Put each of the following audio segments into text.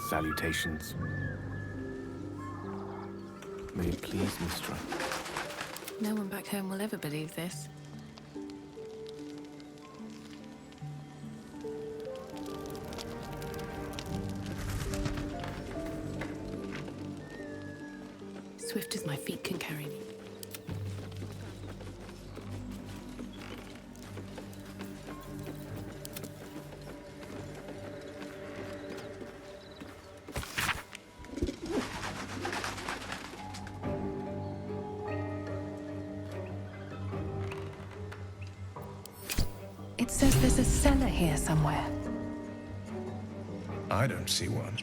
Salutations. May it please, Mistra. No one back home will ever believe this. Swift as my feet can carry me. It says there's a cellar here somewhere. I don't see one.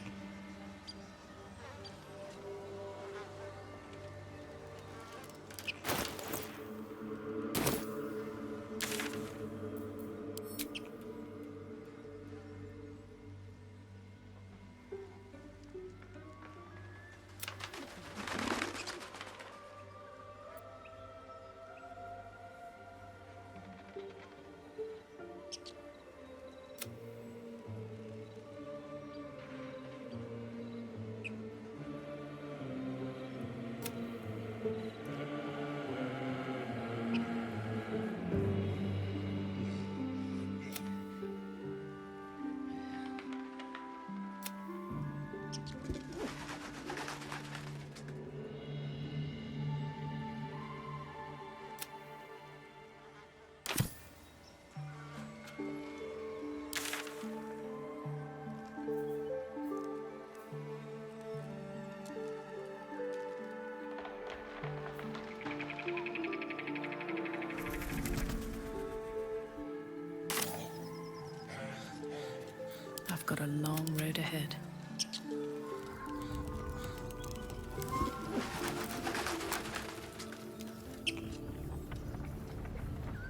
I've got a long road ahead.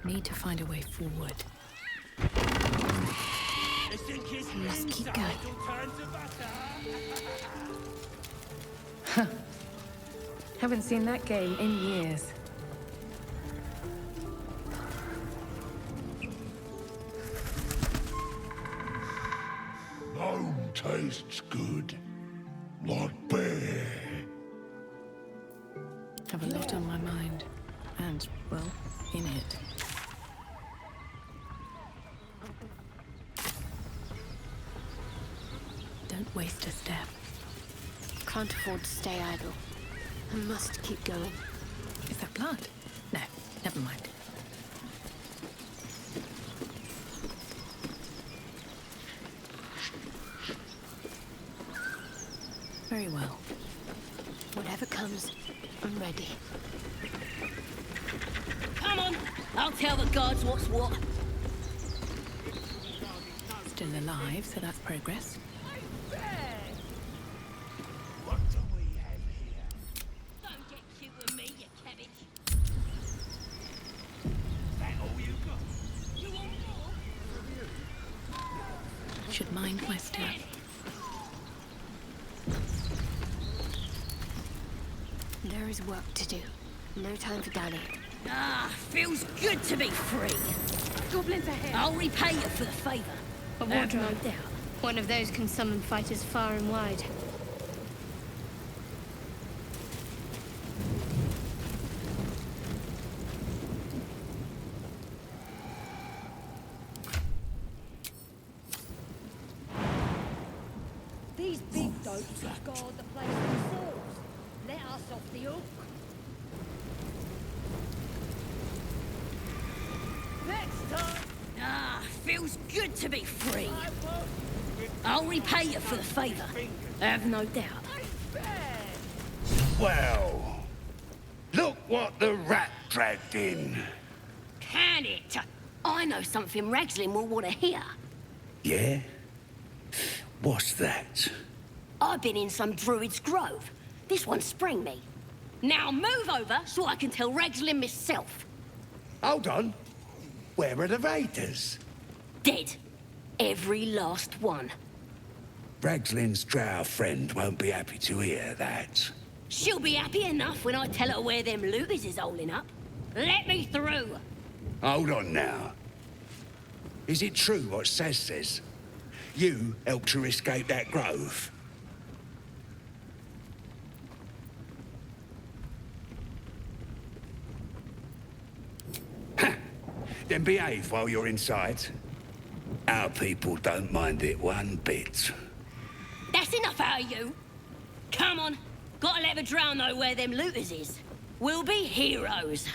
Need to find a way forward. Must keep going. Haven't seen that game in years. Bone tastes good, like bear. Have a lot on my mind. And, well, in it. Don't waste a step. Can't afford to stay idle. I must keep going. Is that blood? No, never mind. Very well. Whatever comes, I'm ready. Come on! I'll tell the gods what's what. Still alive, so that's progress. What do we have here? Don't get cute with me, you cabbage. That all you got? You want more? Should mind my step. There is work to do. No time for dallying. Ah, feels good to be free. Goblins ahead. I'll repay you for the favor. A Have no wardrobe. doubt. One of those can summon fighters far and wide. These big dopes have guard the place themselves. Let us off the hook. Next time. Ah, feels good to be free. I'll repay you for the favor. Have no doubt. Well, look what the rat dragged in. Can it? I know something Ragslin will want to hear. Yeah? What's that? I've been in some druid's grove. This one sprang me. Now move over so I can tell Ragslin myself. Hold on. Where are the raiders? Dead. Every last one. Ragslin's drow friend won't be happy to hear that. She'll be happy enough when I tell her where them looters is holding up. Let me through. Hold on now. Is it true what Saz says? You helped her escape that grove? Then behave while you're inside. Our people don't mind it one bit. That's enough out of you. Come on. Gotta let the drow know where them looters is. We'll be heroes.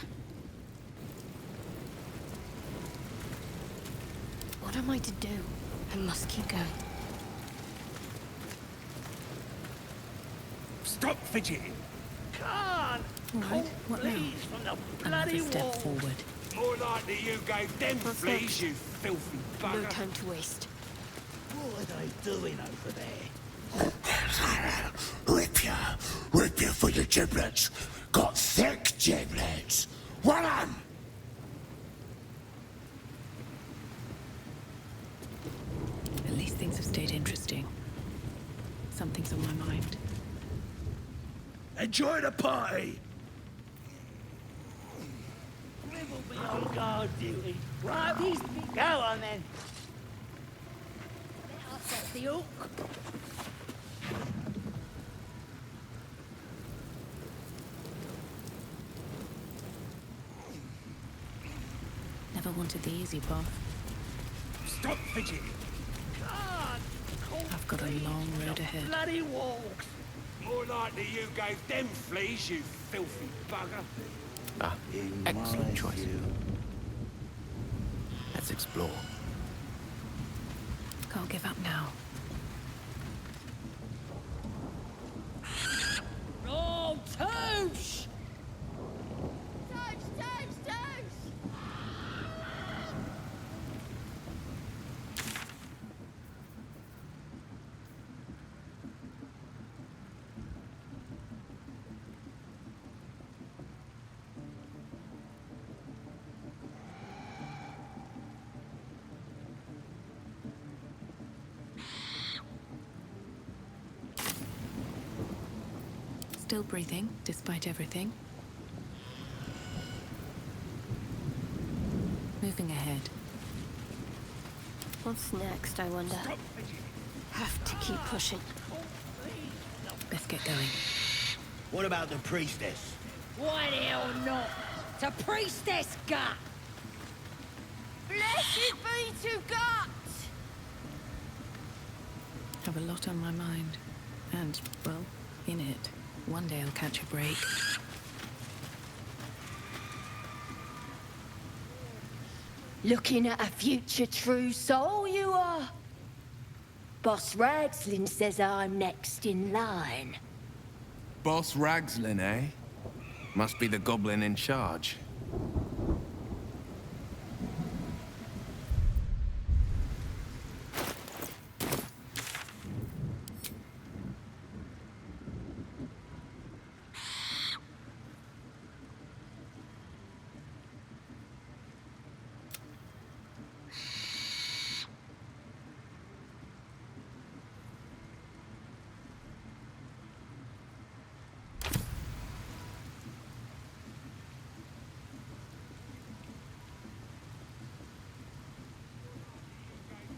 What am I to do? I must keep going. Stop fidgeting. Can't. Right, what now? Fleas from the Another bloody step wall. forward. More likely you gave them What's fleas, next? you filthy No bugger. time to waste. What are they doing over there? Rip you for your giblets. Got thick giblets. One on. At least things have stayed interesting. Something's on my mind. Enjoy the party. We will be on guard duty. Right, these go on then. Let us at the hook. Never wanted the easy path. Stop fidgeting. Can't. I've got a long road ahead. Bloody walls. More likely you gave them fleas, you filthy bugger. Ah, excellent choice. Let's explore. Can't give up now. Oh, Toosh! Still breathing, despite everything. Moving ahead. What's next, I wonder? Have to keep pushing. Best get going. What about the priestess? Why the hell not? To priestess gut! Blessed be to God! Have a lot on my mind. And, well, in it. One day I'll catch a break. Looking at a future true soul, you are. Boss Ragslin says I'm next in line. Boss Ragslin, eh? Must be the goblin in charge.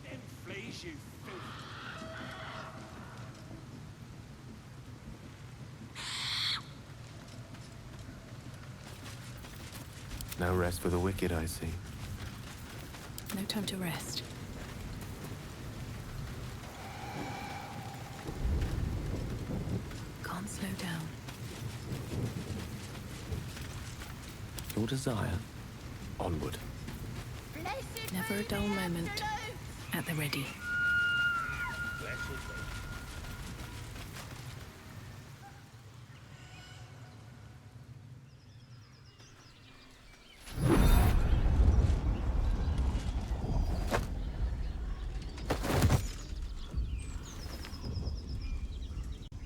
Them fleas, you filthy. No rest for the wicked, I see. No time to rest. Can't slow down. Your desire, onward. Never a dull moment. At the ready.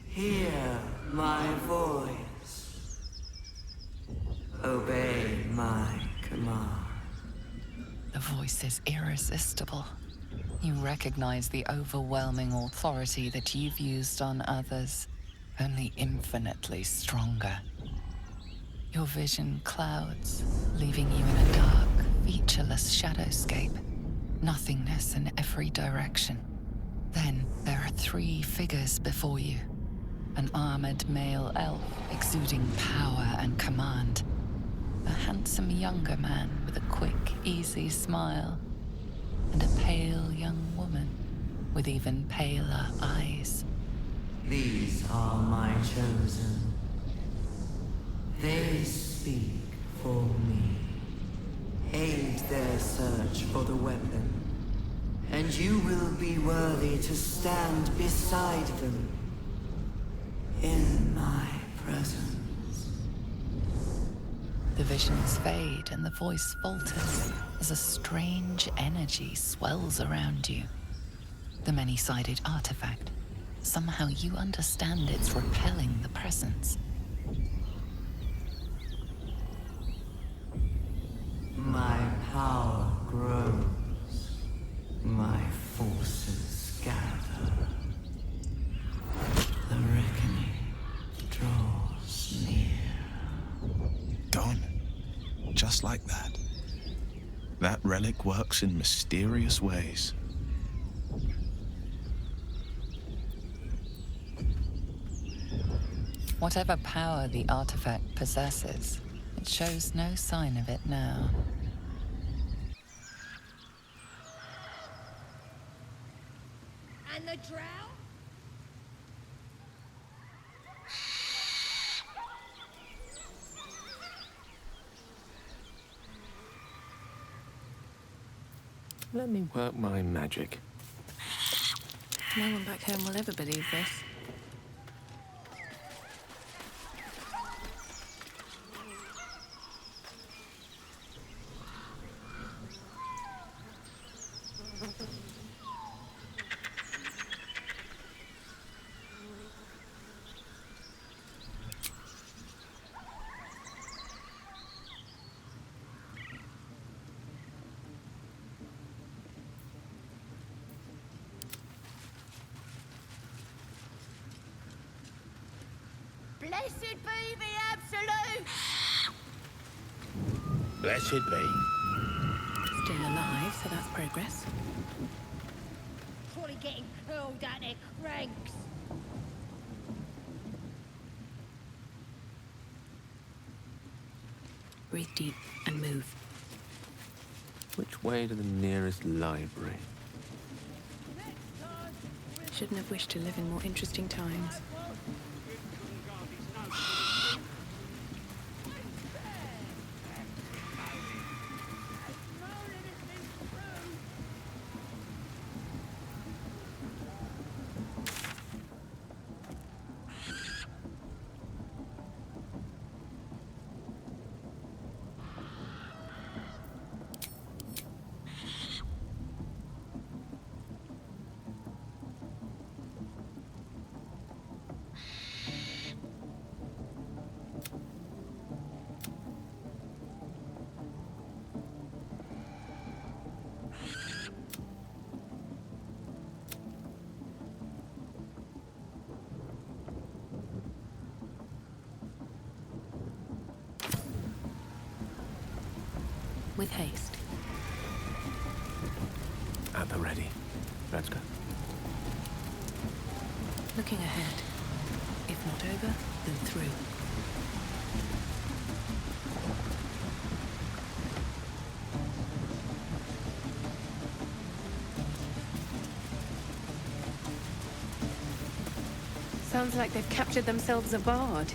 Hear my voice. Obey my command. The voice is irresistible. You recognize the overwhelming authority that you've used on others, only infinitely stronger. Your vision clouds, leaving you in a dark, featureless shadowscape. Nothingness in every direction. Then there are three figures before you. An armored male elf exuding power and command. A handsome younger man with a quick, easy smile. And a pale young woman with even paler eyes. These are my chosen. They speak for me. Aid their search for the weapon, and you will be worthy to stand beside them in my presence. The visions fade and the voice falters as a strange energy swells around you. The many-sided artifact. Somehow you understand it's repelling the presence. My power grows. My forces gather. The reckoning draws near. Gone. Just like that. That relic works in mysterious ways. Whatever power the artifact possesses, it shows no sign of it now. And the drow? Let me work my magic. No one back home will ever believe this. Blessed be the Absolute! Blessed be. Still alive, so that's progress. Probably getting curled at their cranks. Breathe deep and move. Which way to the nearest library? Shouldn't have wished to live in more interesting times. With haste. At the ready. Let's go. Looking ahead. If not over, then through. Sounds like they've captured themselves a bard.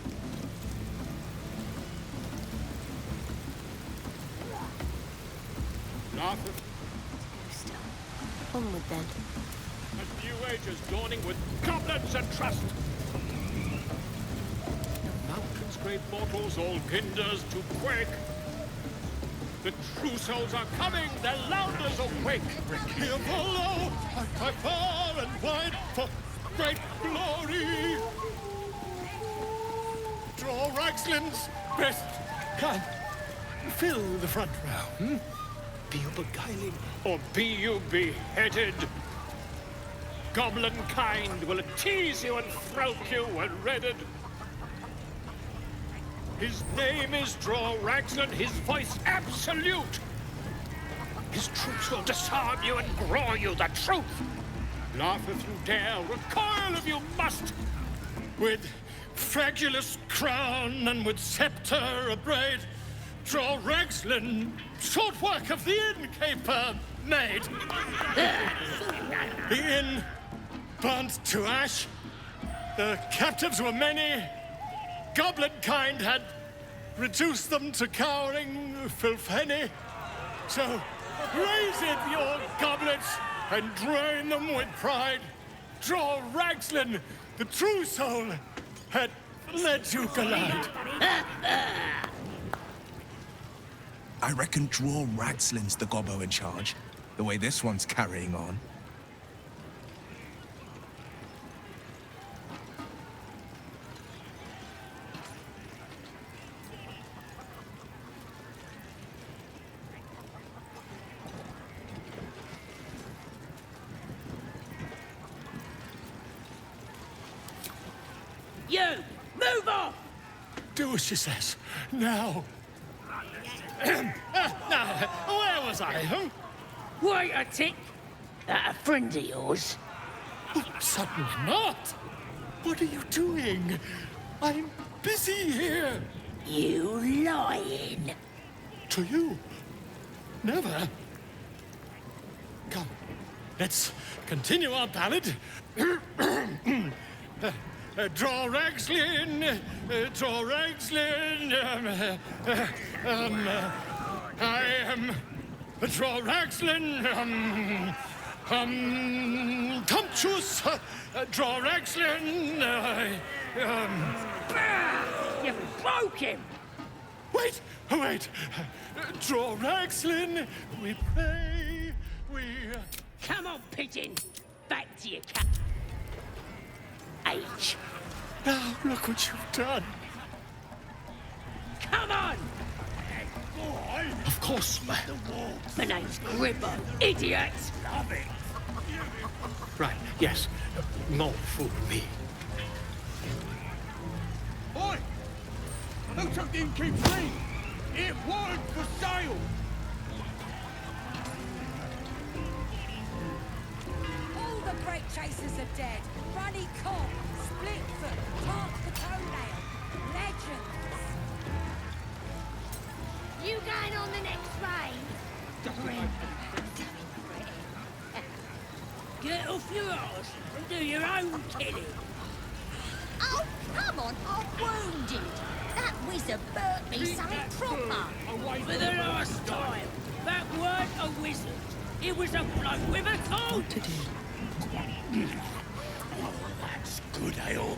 Still. Onward then. A new age is dawning with goblins and trust. Mountains, great mortals, all ginders to quake. The true souls are coming, their louders awake. Here follow, by far and wide, for great glory. Draw Ragslin's best. Come, fill the front row. Be you beguiling, or be you beheaded? Goblin kind will tease you and throat you when redded. His name is Draw Ragslin, his voice absolute. His troops will disarm you and grow you the truth. Laugh if you dare, recoil if you must. With fragulous crown and with scepter abraid, Draw Ragslin, short work of the innkeeper made. The inn burnt to ash. The captives were many. Goblin kind had reduced them to cowering filfenny. So raise it, your goblets, and drain them with pride. Draw Ragslin, the true soul, had led you collide. I reckon Draw Ragslin's the gobbo in charge, the way this one's carrying on. You! Move off! Do as she says. Now. Now, where was I, huh? Wait a tick. That a friend of yours? Oh, certainly not. What are you doing? I'm busy here. You lying. To you? Never. Come, let's continue our ballad. Draw Ragslin, draw Ragslin. I am draw Ragslin. Comptuous, draw Ragslin. You broke him. Wait, wait. Draw Ragslin. We pray. We. Come on, pigeon. Back to your cat. H. Now look what you've done. Come on! Of course, man. My name's Gribbo, idiot! Love it. Right, yes. More fool me. Oi! Who took the innkeep's ring? It wasn't for sale! All the great chasers are dead. Runny Cobb, Splitfoot, Park the Toenail. Legends. You going on the next raid? Get off your arse and do your own killing. Oh, come on, I'm wounded. That wizard burnt me something proper. For the last time, that weren't a wizard. It was a bloke with a tool. What to do? Oh, that's good ale.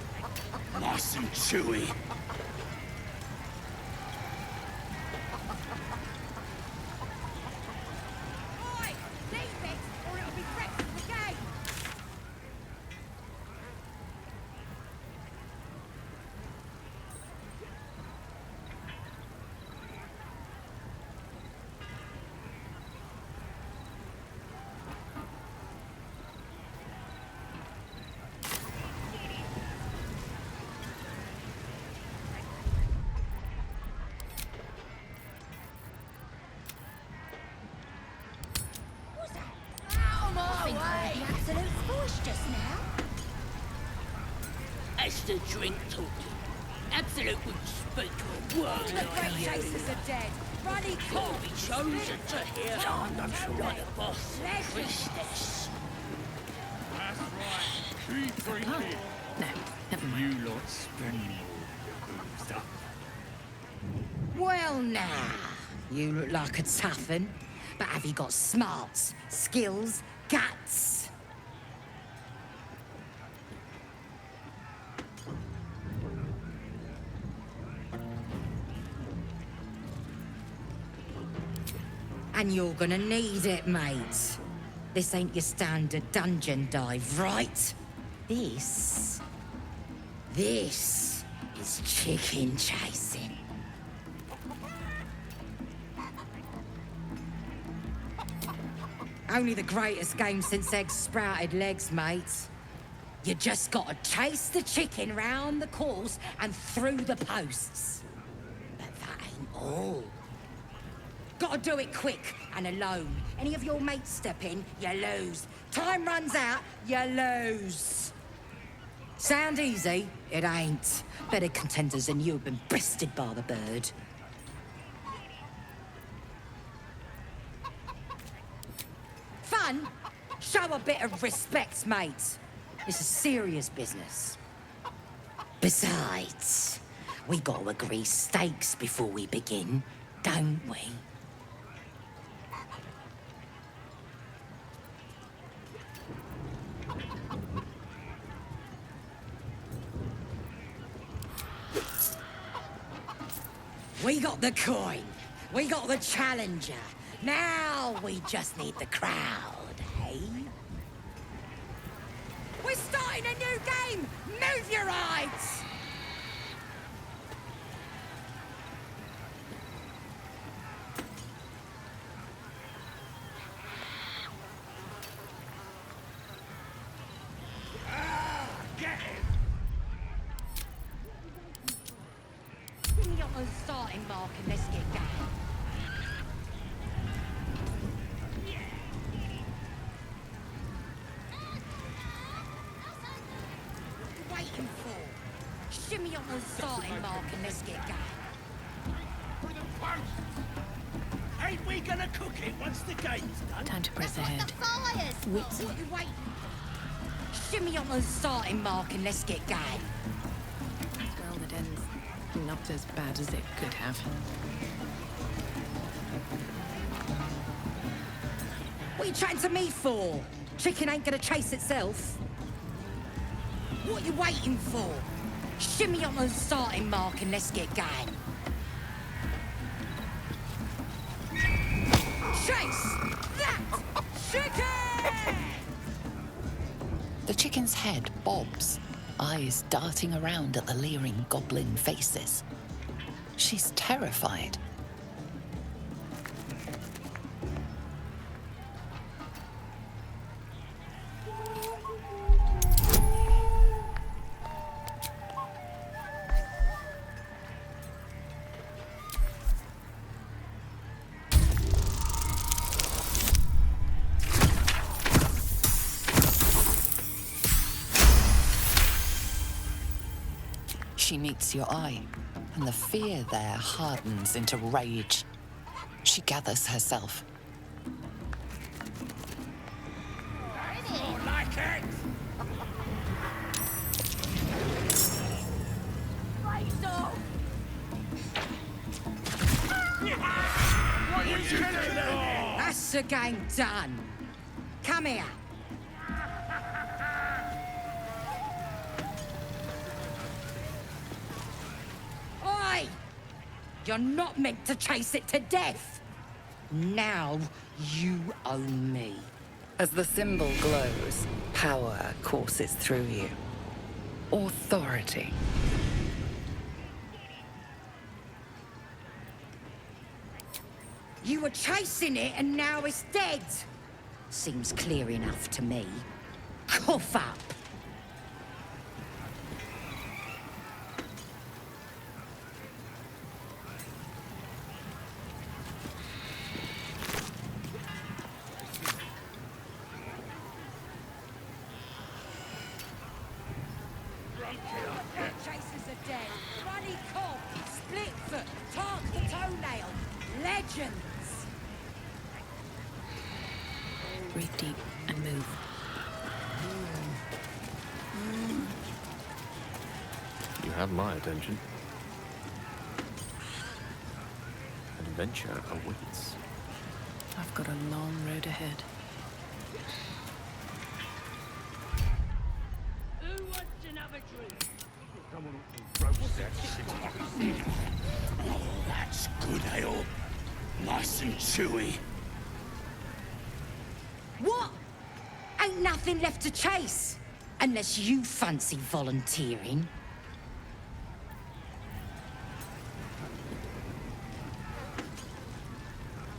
Nice and chewy. Oi, leave it, or it'll be breakfast again. Absolute force just now. That's the drink talking. Absolute would speak a word. All the great chasers are dead. Runny Cobb, Can't be chosen to hear like a boss priestess. That's right. Keep drinking. No, never mind. You lot spend more stuff. Well now, you look like a tough un, but have you got smarts, skills, guts? And you're gonna need it, mate. This ain't your standard dungeon dive, right? This is chicken chasing. Only the greatest game since eggs sprouted legs, mate. You just gotta chase the chicken round the course and through the posts. But that ain't all. Gotta do it quick and alone. Any of your mates step in, you lose. Time runs out, you lose. Sound easy? It ain't. Better contenders than you have been bested by the bird. done? Show a bit of respect, mate. This is serious business. Besides, we gotta agree stakes before we begin, don't we? We got the coin. We got the challenger. Now we just need the crowd, eh? We're starting a new game! Move your eyes! Get him! Give me on the starting mark and let's get going. Waiting for? Shimmy on the starting mark and let's get going. For the posts! Ain't we gonna cook it once the game's done? Time to press ahead. What are you waiting for? Shimmy on the starting mark and let's get going. Well, that ends not as bad as it could have. What are you chatting to me for? Chicken ain't gonna chase itself. What are you waiting for? Shimmy on the starting mark and let's get going. Chase that chicken! The chicken's head bobs, eyes darting around at the leering goblin faces. She's terrified. She meets your eye, and the fear there hardens into rage. She gathers herself. More like it! What are you killing them? That's the game done. Come here. Oi! You're not meant to chase it to death. Now you own me. As the symbol glows, power courses through you. Authority. You were chasing it and now it's dead. Seems clear enough to me. Cough up. Chasers are dead. Runny cob, split foot, tark the toenail. Legends. Breathe deep and move. You have my attention. Adventure awaits. I've got a long road ahead. Who wants another drink? Oh, that's good ale. Nice and chewy. What? Ain't nothing left to chase. Unless you fancy volunteering.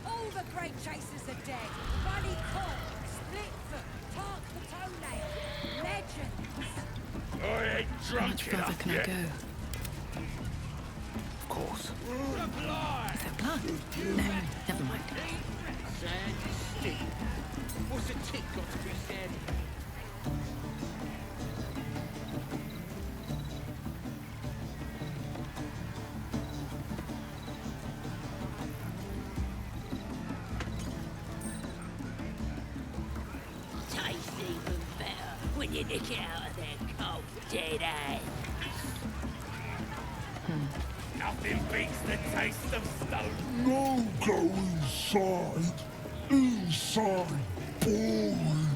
All the great chasers are dead. Runny cob, split foot, tark the toenail. Legends. I ain't How drunk much further enough can I yet. go? Of course. Supply! Is that blood? No, never mind. Sand stick. What's a tick got to be said? you nick it out of their cold dead hands. Nothing beats the taste of stone. No go inside. Inside. Boring.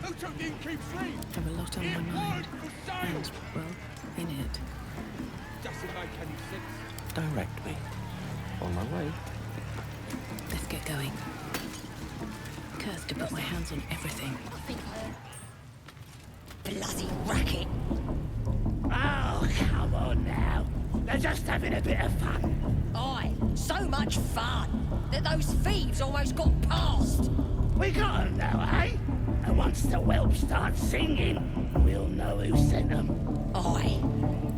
Who took the innkeep's ring? Have a lot on my mind. And, well, in it. Doesn't make any sense. Direct me. On my way. Let's get going. Cursed to put my hands on everything. Bloody racket. Oh, come on now. They're just having a bit of fun. Aye, so much fun that those thieves almost got past. We got 'em now, eh? And once the whelp starts singing, we'll know who sent 'em. Aye,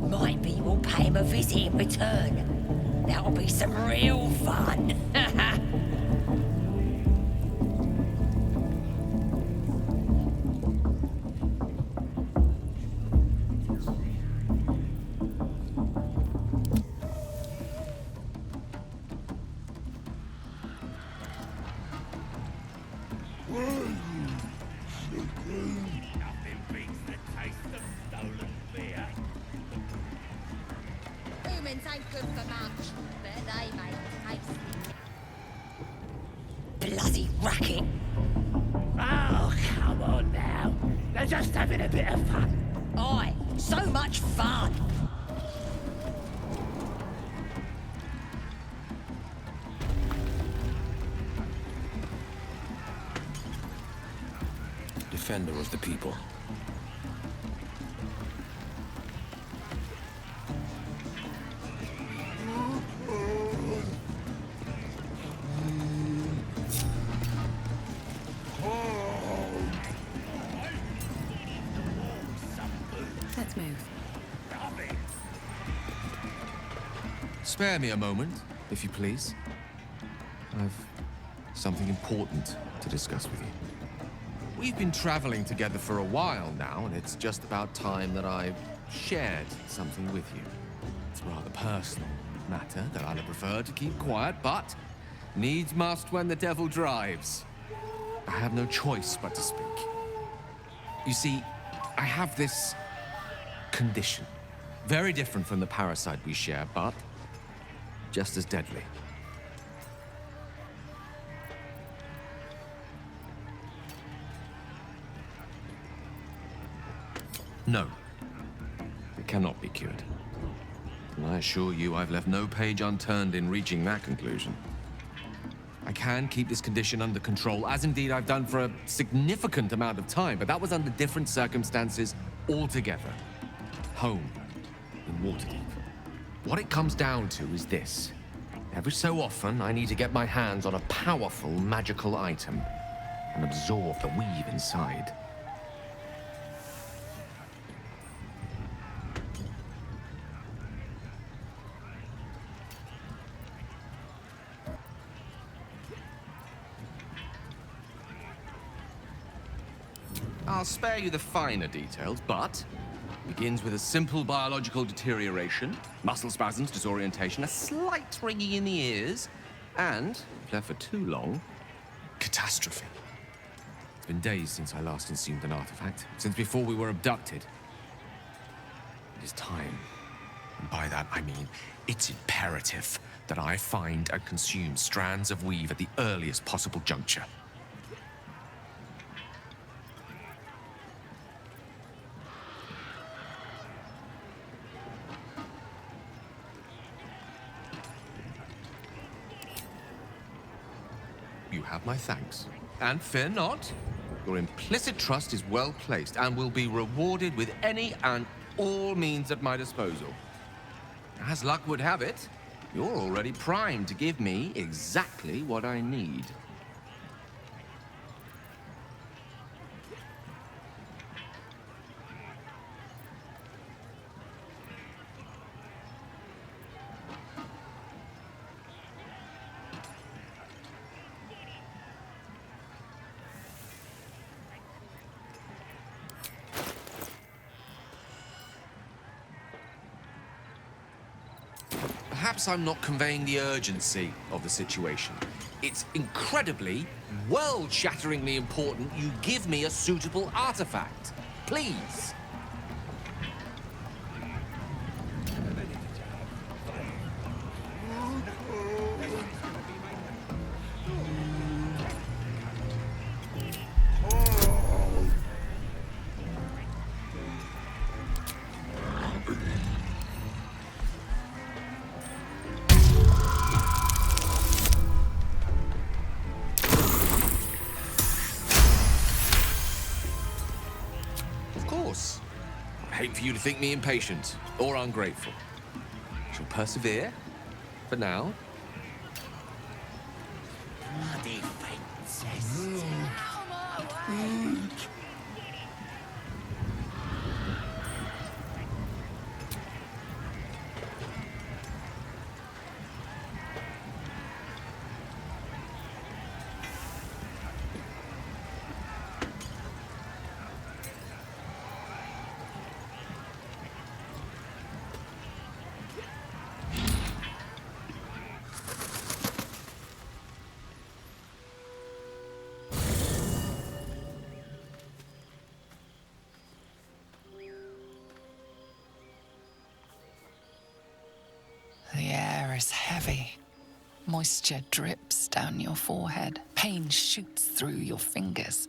might be we'll pay him a visit in return. That'll be some real fun. Nothing beats the taste of stolen beer. Humans ain't good for much, but they make tasty. Bloody racket. Oh, come on now. They're just having a bit of fun. Aye, so much fun. Defender of the people. Let's move. Spare me a moment, if you please. I've something important to discuss with you. We've been traveling together for a while now, and it's just about time that I shared something with you. It's a rather personal matter that I'd have preferred to keep quiet, but needs must when the devil drives. I have no choice but to speak. You see, I have this condition. Very different from the parasite we share, but just as deadly. No, it cannot be cured. And I assure you I've left no page unturned in reaching that conclusion. I can keep this condition under control, as indeed I've done for a significant amount of time, but that was under different circumstances altogether. Home, in Waterdeep. What it comes down to is this. Every so often, I need to get my hands on a powerful magical item and absorb the weave inside. I'll spare you the finer details, but it begins with a simple biological deterioration, muscle spasms, disorientation, a slight ringing in the ears, and, if left for too long, catastrophe. It's been days since I last consumed an artifact, since before we were abducted. It is time, and by that I mean it's imperative that I find and consume strands of weave at the earliest possible juncture. You have my thanks. And fear not, your implicit trust is well placed and will be rewarded with any and all means at my disposal. As luck would have it, you're already primed to give me exactly what I need. Perhaps I'm not conveying the urgency of the situation. It's incredibly, world-shatteringly important you give me a suitable artifact. Please. Of course. I hate for you to think me impatient or ungrateful. Shall persevere. For now. Bloody princess. The air is heavy. Moisture drips down your forehead. Pain shoots through your fingers.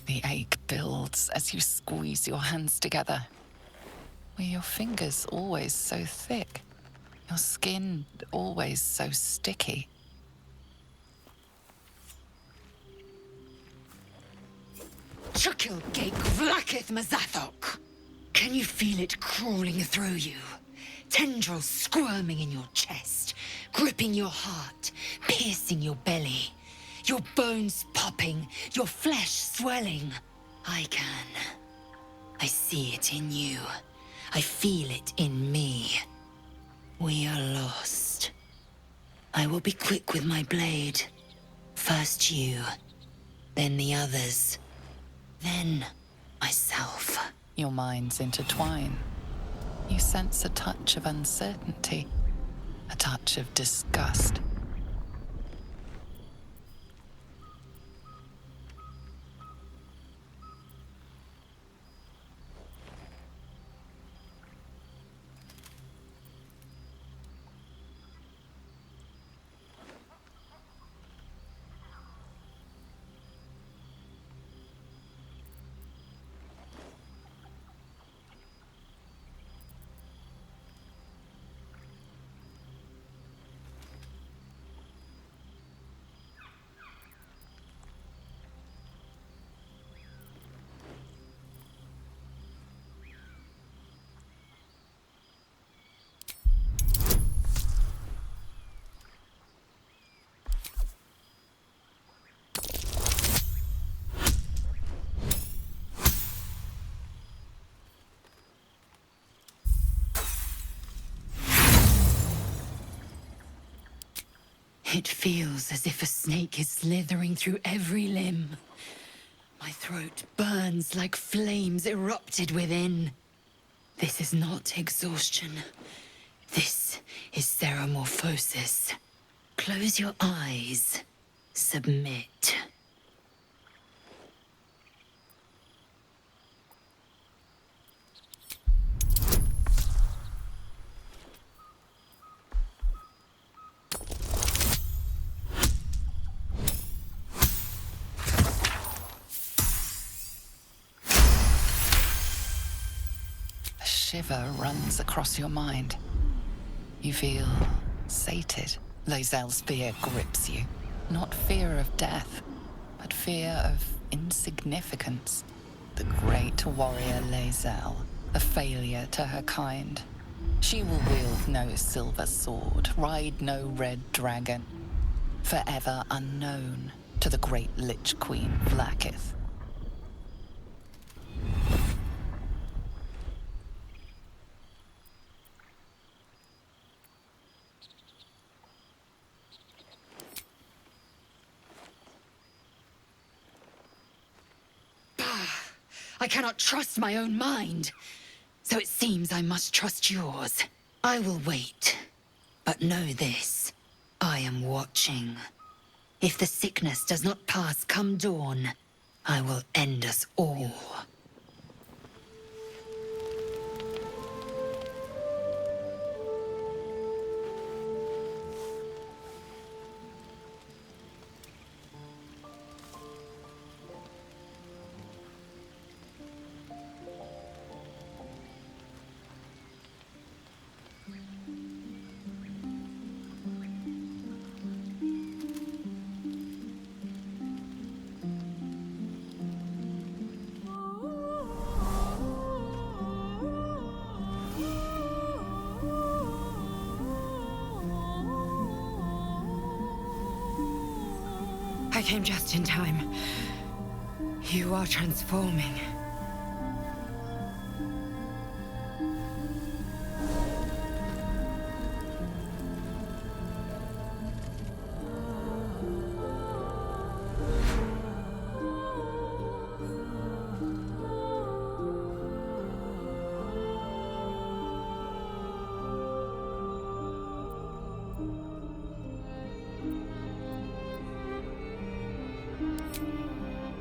The ache builds as you squeeze your hands together. Were your fingers always so thick? Your skin always so sticky? Chukil Gate Vlakith Mazathok. Can you feel it crawling through you? Tendrils squirming in your chest, gripping your heart, piercing your belly. Your bones popping, your flesh swelling. I can. I see it in you. I feel it in me. We are lost. I will be quick with my blade. First you, then the others, then myself. Your minds intertwine. You sense a touch of uncertainty, a touch of disgust. It feels as if a snake is slithering through every limb. My throat burns like flames erupted within. This is not exhaustion. This is ceremorphosis. Close your eyes. Submit. A shiver runs across your mind. You feel sated. Lae'zel's fear grips you. Not fear of death, but fear of insignificance. The great warrior Lae'zel, a failure to her kind. She will wield no silver sword, ride no red dragon. Forever unknown to the great Lich Queen Vlakith. I cannot trust my own mind. So it seems I must trust yours. I will wait. But know this. I am watching. If the sickness does not pass come dawn, I will end us all. I came just in time. You are transforming.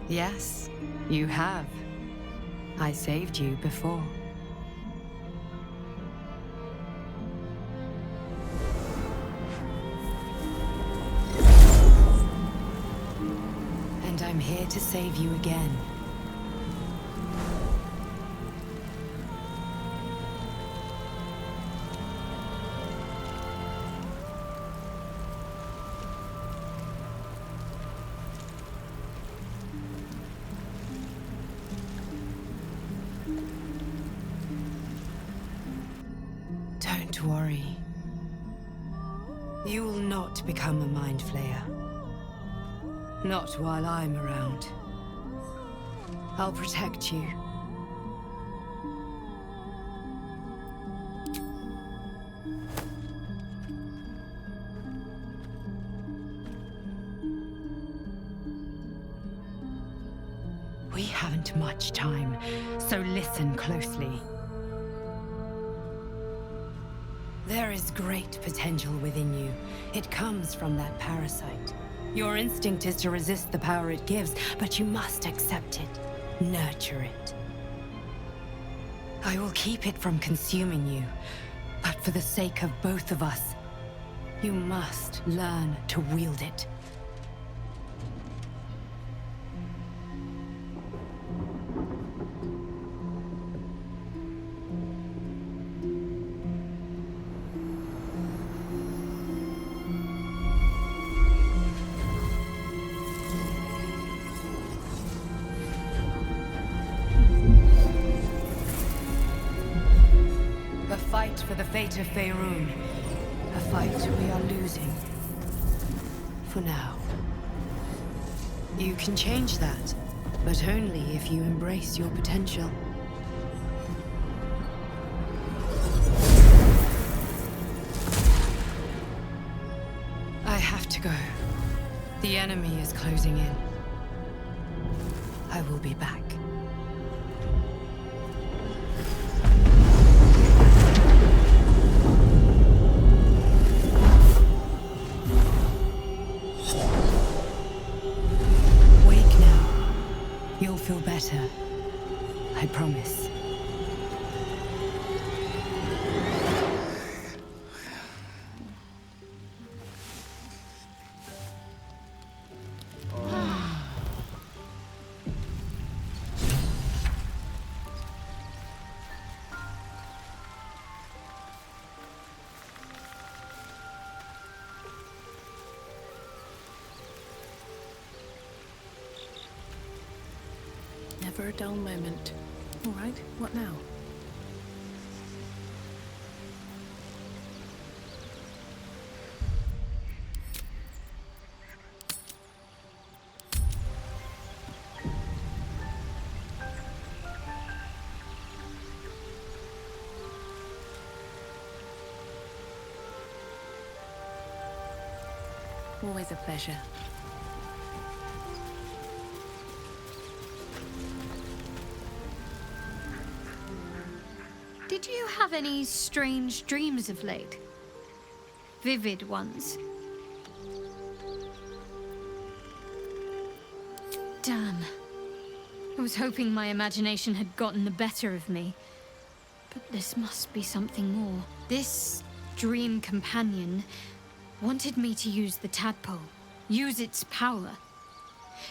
Yes, you have. I saved you before. And I'm here to save you again. Don't worry. You will not become a Mind Flayer. Not while I'm around. I'll protect you. We haven't much time, so listen closely. There is great potential within you. It comes from that parasite. Your instinct is to resist the power it gives, but you must accept it. Nurture it. I will keep it from consuming you, but for the sake of both of us, you must learn to wield it. A fight for the fate of Faerun. A fight we are losing. For now. You can change that, but only if you embrace your potential. I have to go. The enemy is closing in. I will be back. You'll feel better. I promise. Never a dull moment. All right, what now? Always a pleasure. have any strange dreams of late? Vivid ones? Damn. I was hoping my imagination had gotten the better of me. But this must be something more. This dream companion wanted me to use the tadpole, use its power.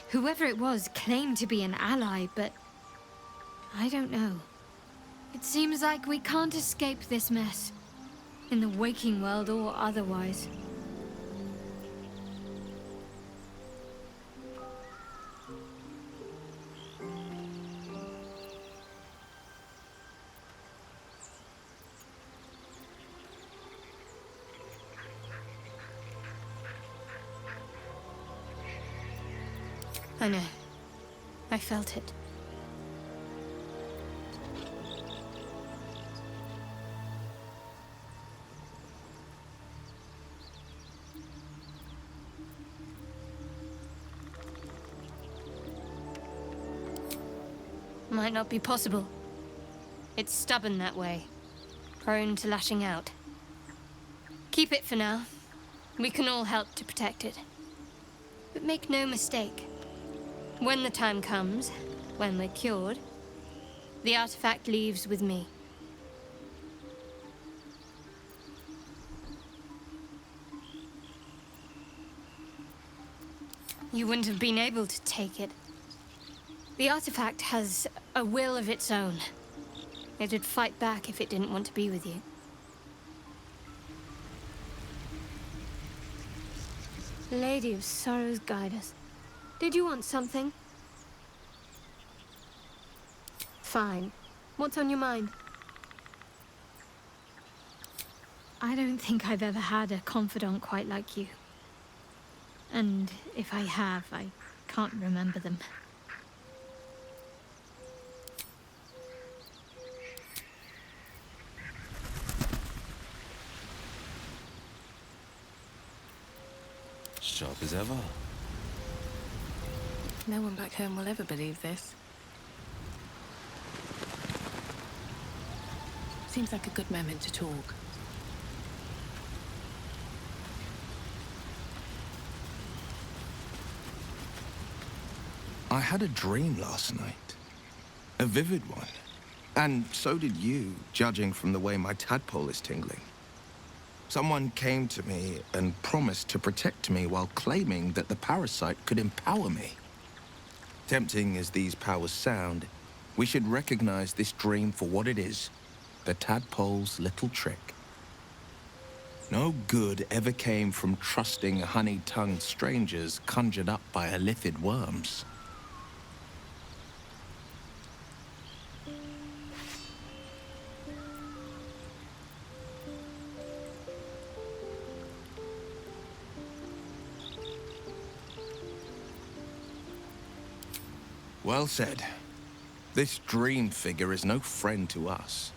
Whoever it was claimed to be an ally, but I don't know. It seems like we can't escape this mess, in the waking world or otherwise. I know. I felt it. Might not be possible. It's stubborn that way, prone to lashing out. Keep it for now. We can all help to protect it. But make no mistake. When the time comes, when we're cured, the artifact leaves with me. You wouldn't have been able to take it. The artifact has a will of its own. It'd fight back if it didn't want to be with you. Lady of Sorrows, guide us. Did you want something? Fine. What's on your mind? I don't think I've ever had a confidant quite like you. And if I have, I can't remember them. Sharp as ever. No one back home will ever believe this. Seems like a good moment to talk. I had a dream last night. A vivid one. And so did you, judging from the way my tadpole is tingling. Someone came to me and promised to protect me while claiming that the parasite could empower me. Tempting as these powers sound, we should recognize this dream for what it is, the tadpole's little trick. No good ever came from trusting honey-tongued strangers conjured up by illithid worms. Well said. This dream figure is no friend to us.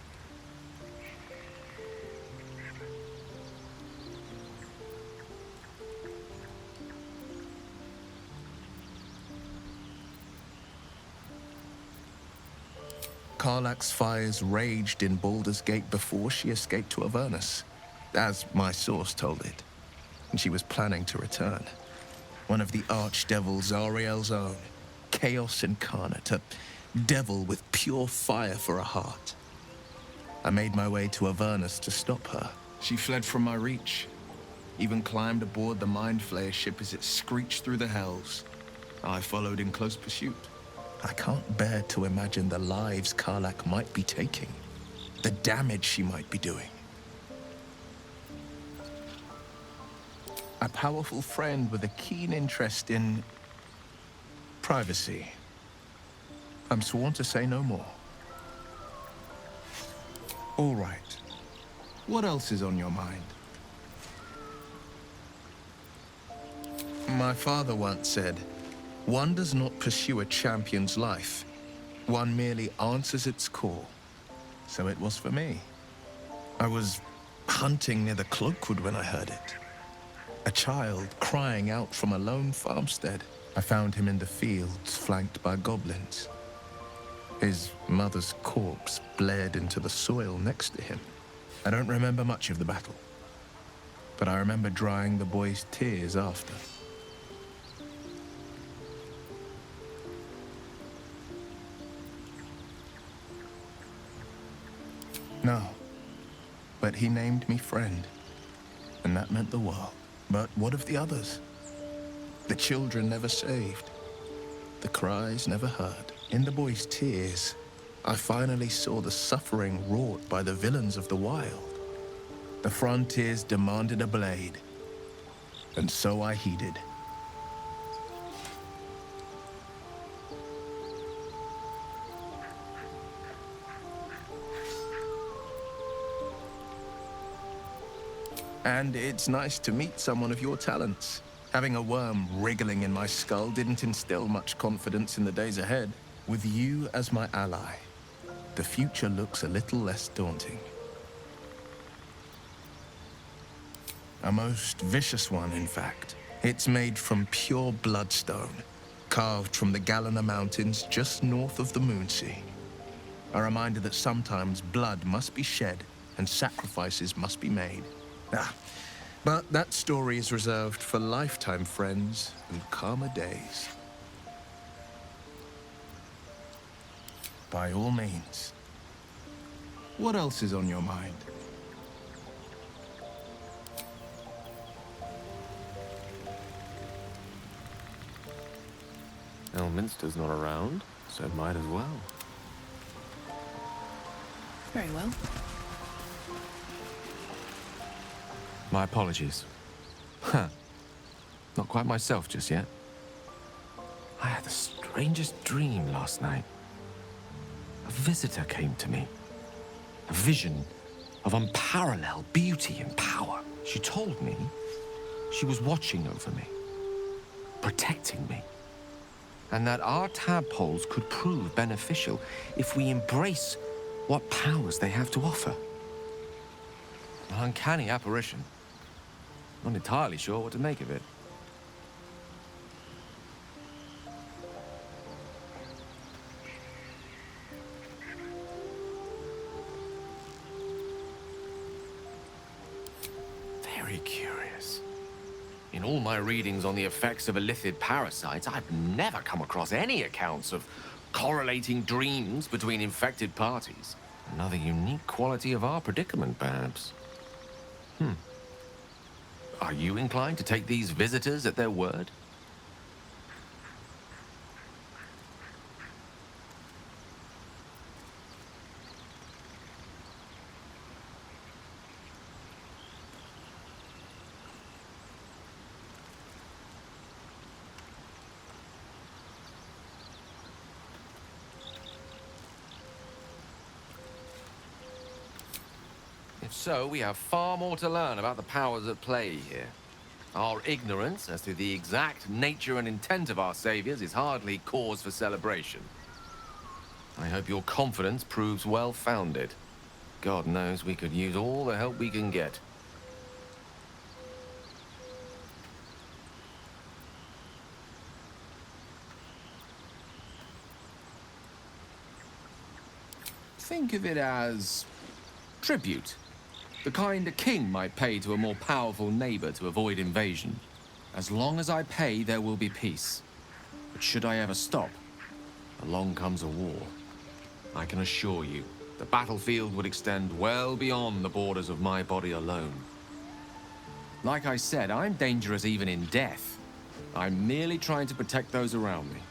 Karlach's fires raged in Baldur's Gate before she escaped to Avernus, as my source told it, and she was planning to return. One of the archdevils Zariel's own. Chaos incarnate, a devil with pure fire for a heart. I made my way to Avernus to stop her. She fled from my reach, even climbed aboard the Mind Flayer ship as it screeched through the hells. I followed in close pursuit. I can't bear to imagine the lives Karlach might be taking, the damage she might be doing. A powerful friend with a keen interest in privacy. I'm sworn to say no more. All right. What else is on your mind? My father once said, one does not pursue a champion's life. One merely answers its call. So it was for me. I was hunting near the Cloakwood when I heard it. A child crying out from a lone farmstead. I found him in the fields, flanked by goblins. His mother's corpse bled into the soil next to him. I don't remember much of the battle, but I remember drying the boy's tears after. No, but he named me friend, and that meant the world. But what of the others? The children never saved, the cries never heard. In the boy's tears, I finally saw the suffering wrought by the villains of the wild. The frontiers demanded a blade, and so I heeded. And it's nice to meet someone of your talents. Having a worm wriggling in my skull didn't instill much confidence in the days ahead. With you as my ally, the future looks a little less daunting. A most vicious one, in fact. It's made from pure bloodstone, carved from the Galena Mountains just north of the Moonsea. A reminder that sometimes blood must be shed and sacrifices must be made. But that story is reserved for lifetime friends and calmer days. By all means. What else is on your mind? Elminster's not around, so might as well. Very well. My apologies. Huh. Not quite myself just yet. I had the strangest dream last night. A visitor came to me. A vision of unparalleled beauty and power. She told me she was watching over me, protecting me, and that our tadpoles could prove beneficial if we embrace what powers they have to offer. An uncanny apparition. Not entirely sure what to make of it. Very curious. In all my readings on the effects of illithid parasites, I've never come across any accounts of correlating dreams between infected parties. Another unique quality of our predicament, perhaps. Are you inclined to take these visitors at their word? If so, we have far more to learn about the powers at play here. Our ignorance as to the exact nature and intent of our saviors is hardly cause for celebration. I hope your confidence proves well-founded. God knows we could use all the help we can get. Think of it as tribute. The kind a king might pay to a more powerful neighbor to avoid invasion. As long as I pay, there will be peace. But should I ever stop, along comes a war. I can assure you, the battlefield would extend well beyond the borders of my body alone. Like I said, I'm dangerous even in death. I'm merely trying to protect those around me.